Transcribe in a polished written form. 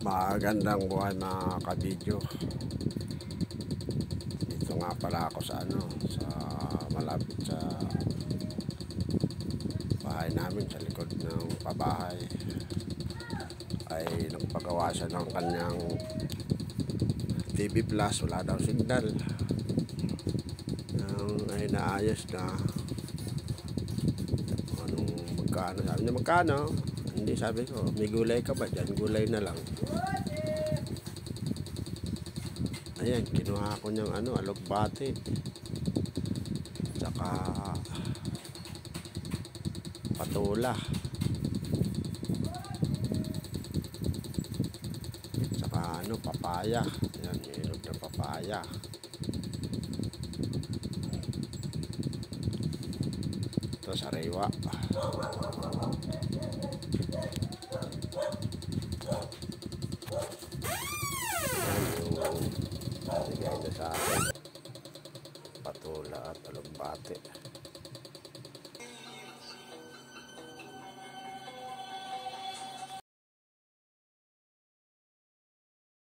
Magandang buhay mga kabidyo. Dito nga pala ako sa malapit sa bahay namin, sa likod ng pabahay ay nagpagawa siya ng kanyang TV Plus. Wala daw signal. Ay naayos na. Anong magkano? Sabi niya magkano? Hindi, sabi ko, may gulay ka ba dyan? Gulay na lang. Ayan, kinuha ko niyang alugbati. Tsaka patula. Tsaka papaya. Ayan, hinog na papaya. Ito sariwa. Bigay na sa akin patula at alugbati.